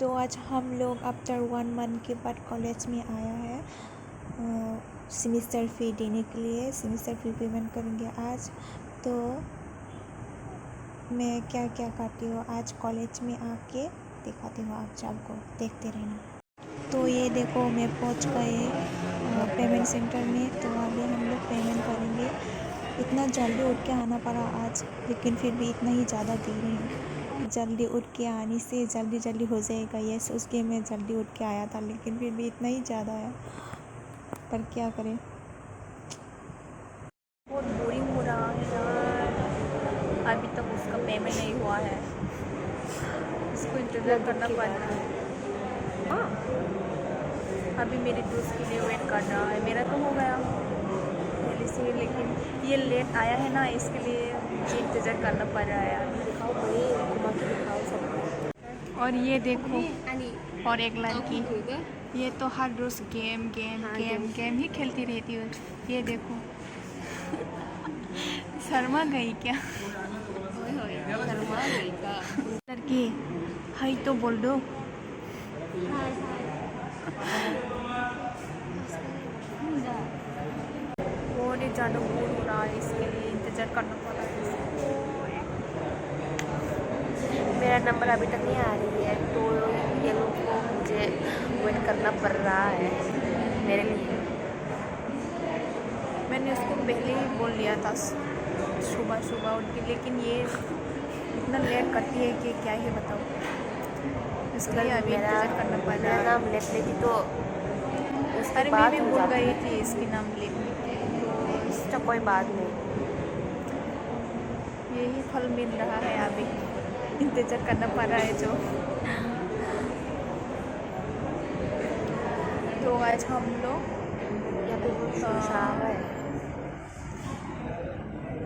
तो आज हम लोग आफ्टर 1 मंथ के बाद कॉलेज में आया है सेमेस्टर फ़ी देने के लिए। सेमेस्टर फ़ी पेमेंट करेंगे आज। तो मैं क्या क्या करती हूँ आज कॉलेज में आके दिखाती हूँ आप सबको, देखते रहना। तो ये देखो मैं पहुँच गए पेमेंट सेंटर में। तो अभी हम लोग पेमेंट करेंगे। इतना जल्दी उठ के आना पड़ा आज, लेकिन फिर भी इतना ही ज़्यादा देर है। जल्दी उठ के आने से जल्दी हो जाएगा ये सोच के मैं जल्दी उठ के आया था, लेकिन फिर भी इतना ही ज़्यादा है, पर क्या करें। बहुत बोरिंग हो रहा है यार, अभी तक उसका पेमेंट नहीं हुआ है, इसको इंतज़ार करना पड़ रहा है। हाँ, अभी मेरे दोस्त के लिए वेट कर रहा है। मेरा तो हो गया पहले से, लेकिन ये लेट आया है ना, इसके लिए मुझे इंतज़ार करना पड़ रहा है। और ये देखो, और एक लड़की, ये तो हर रोज़ गेम ही खेलती रहती है। ये देखो शर्मा गई क्या? लड़की हाय तो बोल दो। बहुत ही ज़्यादा बोर हो रहा है, इसके लिए इंतज़ार करना पड़ रहा है। मेरा नंबर अभी तक नहीं आ रही है, तो ये लोग को मुझे वेट करना पड़ रहा है मेरे लिए। मैंने उसको पहले ही बोल दिया था सुबह उठ के, लेकिन ये इतना लेट करती है कि क्या ही बताऊँ। इसके लिए अभी इंतज़ार करना पड़ रहा है। नाम लिख लेती तो अरे मैं भी भूल गई थी इसके नाम लिखने के, तो इसका कोई बात नहीं। यही फल मिल रहा है, अभी इंतज़ार करना पड़ रहा है जो। तो आज हम लोग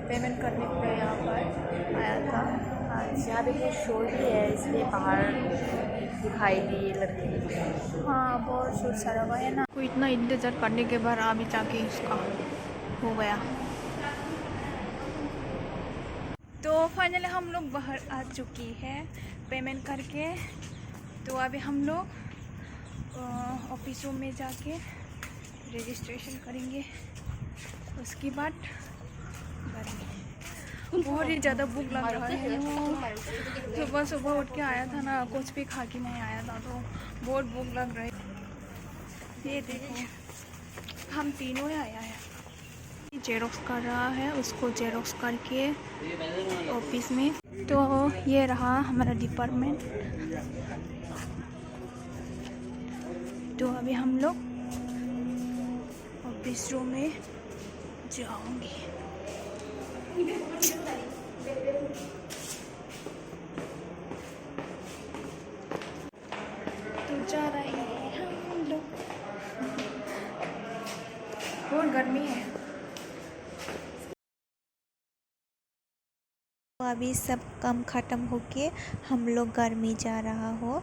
पेमेंट करने के लिए यहाँ पर आया था। आज यहाँ पे कुछ शोर भी है, इसलिए बाहर दिखाई दी लड़की। हाँ, बहुत शोर शराबा है ना। कोई इतना इंतज़ार करने के बाद अभी जाके उसका हो गया। तो फाइनली हम लोग बाहर आ चुकी है पेमेंट करके। तो अभी हम लोग ऑफिस रूम में जाके रजिस्ट्रेशन करेंगे, उसके बाद बहुत ही ज़्यादा भूख लग रहा है। सुबह उठ के आया था ना, कुछ भी खा के नहीं आया था, तो बहुत भूख लग रही है। ये देखो हम तीनों ही आया है। जेरोक्स कर रहा है, उसको जेरोक्स करके ऑफिस में। तो ये रहा हमारा डिपार्टमेंट। तो अभी हम लोग ऑफिस रूम में जाऊंगी। तो जा रहे हैं हम लोग। बहुत गर्मी है। अभी सब काम ख़त्म होके हम लोग घर में जा रहा हो,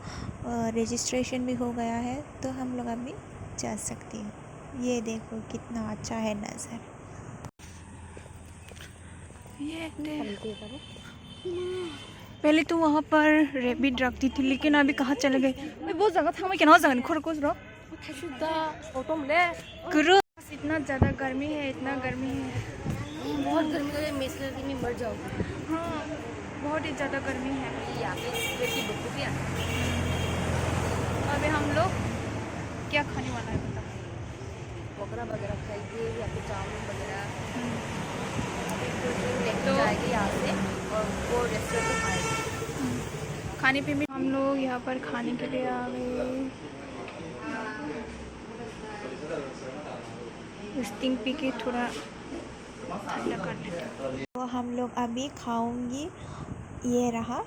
रजिस्ट्रेशन भी हो गया है, तो हम लोग अभी जा सकते हैं। ये देखो कितना अच्छा है नज़र। ये पहले तो वहाँ पर रैबिट रखती थी, लेकिन अभी कहाँ चले गए? बहुत जगह था, मैं क्या जगह खोर रहा। इतना ज़्यादा गर्मी है, इतना गर्मी है, बहुत गर्मी है, मैं मर जाऊँगी। हाँ, बहुत ही ज़्यादा गर्मी है। अभी हम लोग क्या खाने वाला है बता? पकौड़ा वगैरह खाएंगे या फिर चाउमीन वगैरह तो जाएगी यहाँ से, और वो रेस्टोरेंट में खाएंगे। खाने पे भी हम लोग यहाँ पर खाने के लिए आ गए। स्टिंग पी के थोड़ा ठंडा कर लेते। तो हम लोग अभी खाऊंगी। ये रहा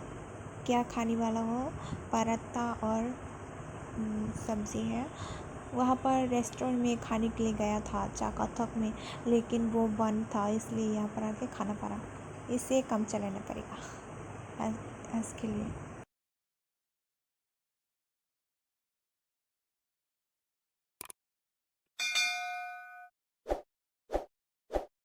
क्या खाने वाला हो, पराठा और सब्ज़ी है। वहाँ पर रेस्टोरेंट में खाने के लिए गया था चाकाथक में, लेकिन वो बंद था, इसलिए यहाँ पर आके खाना पड़ा। इससे काम चलाना पड़ेगा आज के लिए।